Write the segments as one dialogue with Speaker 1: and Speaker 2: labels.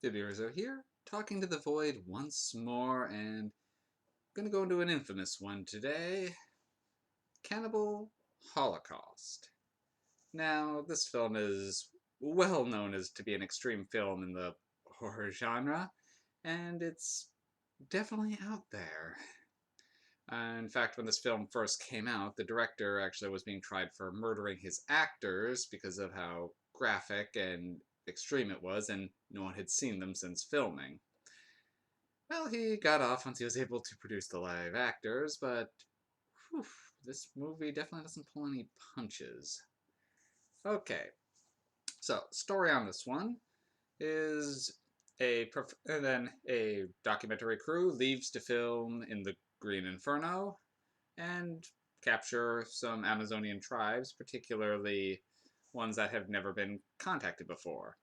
Speaker 1: The viewers are here, talking to the void once more, and I'm gonna go into an infamous one today. Cannibal Holocaust. Now, this film is well known as to be an extreme film in the horror genre, and it's definitely out there. In fact, when this film first came out, the director actually was being tried for murdering his actors because of how graphic and extreme it was, and no one had seen them since filming. Well, he got off once he was able to produce the live actors, but whew, this movie definitely doesn't pull any punches. Okay, so story on this one is then a documentary crew leaves to film in the Green Inferno and capture some Amazonian tribes, particularly ones that have never been contacted before.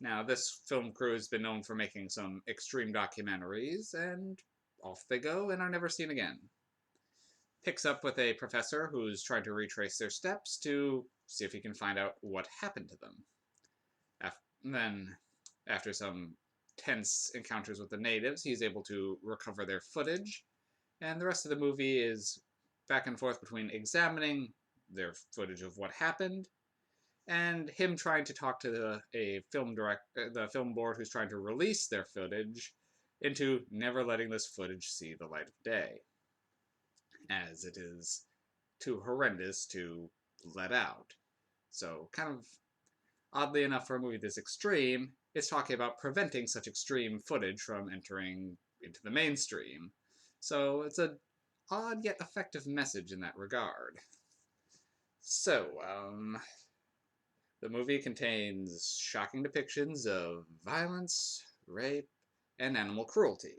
Speaker 1: Now, this film crew has been known for making some extreme documentaries, and off they go and are never seen again. Picks up with a professor who's trying to retrace their steps to see if he can find out what happened to them. Then, after some tense encounters with the natives, he's able to recover their footage, and the rest of the movie is back and forth between examining their footage of what happened and him trying to talk to the film board who's trying to release their footage into never letting this footage see the light of day, as it is too horrendous to let out. So, kind of oddly enough for a movie this extreme, it's talking about preventing such extreme footage from entering into the mainstream. So, it's a odd yet effective message in that regard. So, the movie contains shocking depictions of violence, rape, and animal cruelty.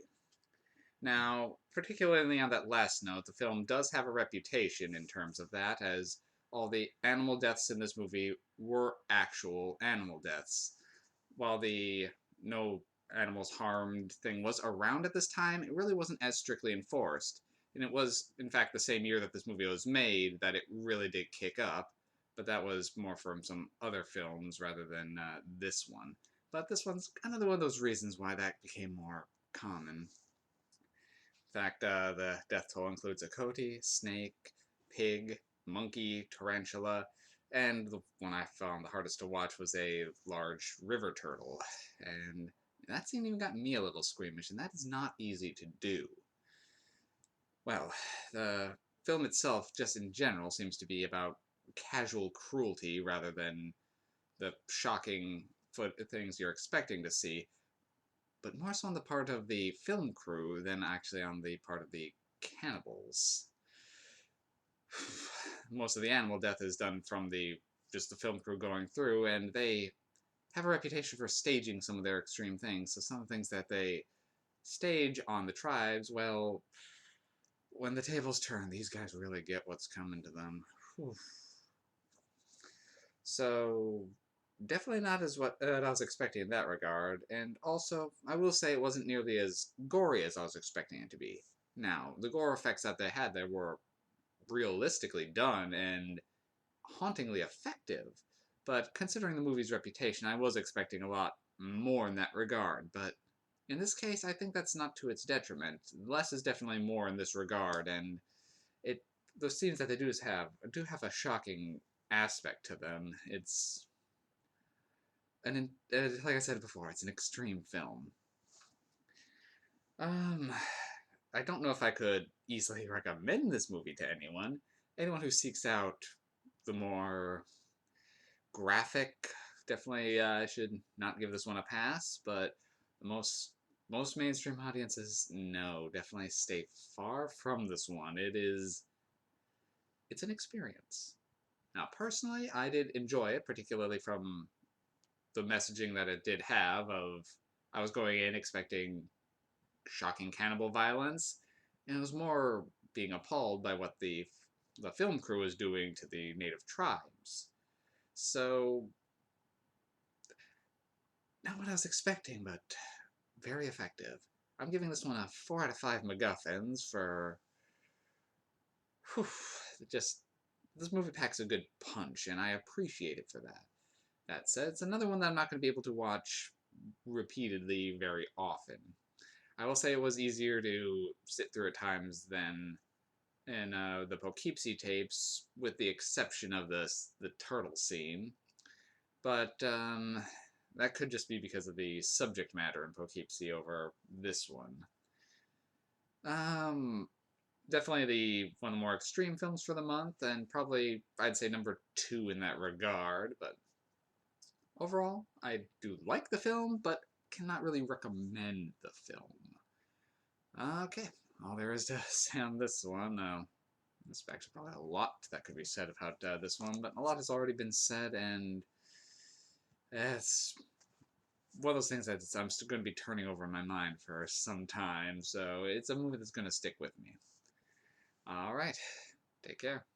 Speaker 1: Now, particularly on that last note, the film does have a reputation in terms of that, as all the animal deaths in this movie were actual animal deaths. While the no animals harmed thing was around at this time, it really wasn't as strictly enforced. And it was, in fact, the same year that this movie was made that it really did kick up, but that was more from some other films rather than this one. But this one's another one of those reasons why that became more common. In fact, the death toll includes a coyote, snake, pig, monkey, tarantula, and the one I found the hardest to watch was a large river turtle. And that scene even got me a little squeamish, and that is not easy to do. Well, the film itself, just in general, seems to be about casual cruelty rather than the shocking things you're expecting to see, but more so on the part of the film crew than actually on the part of the cannibals. Most of the animal death is done from the just the film crew going through, and they have a reputation for staging some of their extreme things. So some of the things that they stage on the tribes, well, when the tables turn, these guys really get what's coming to them. Whew. So definitely not as what I was expecting in that regard, and also I will say it wasn't nearly as gory as I was expecting it to be. Now, the gore effects that they had there were realistically done and hauntingly effective, but considering the movie's reputation, I was expecting a lot more in that regard, but in this case, I think that's not to its detriment. Less is definitely more in this regard, and it the scenes that they do have a shocking aspect to them. It's like I said before, it's an extreme film. Um, I don't know if I could easily recommend this movie to anyone. Anyone who seeks out the more graphic, definitely should not give this one a pass. But the most mainstream audiences, no, definitely stay far from this one. It's an experience. Now, personally, I did enjoy it, particularly from the messaging that it did have. Of I was going in expecting shocking cannibal violence, and it was more being appalled by what the film crew was doing to the native tribes. So, not what I was expecting, but very effective. I'm giving this one a 4 out of 5 MacGuffins for. Whew, just. This movie packs a good punch, and I appreciate it for that. That said, it's another one that I'm not going to be able to watch repeatedly very often. I will say it was easier to sit through at times than in the Poughkeepsie tapes, with the exception of the turtle scene. But that could just be because of the subject matter in Poughkeepsie over this one. Um, Definitely one of the more extreme films for the month, and probably I'd say number 2 in that regard. But overall, I do like the film, but cannot really recommend the film. Okay, all there is to say on this one. There's actually probably a lot that could be said about this one, but a lot has already been said, and it's one of those things that I'm still going to be turning over in my mind for some time, so it's a movie that's going to stick with me. Alright, take care.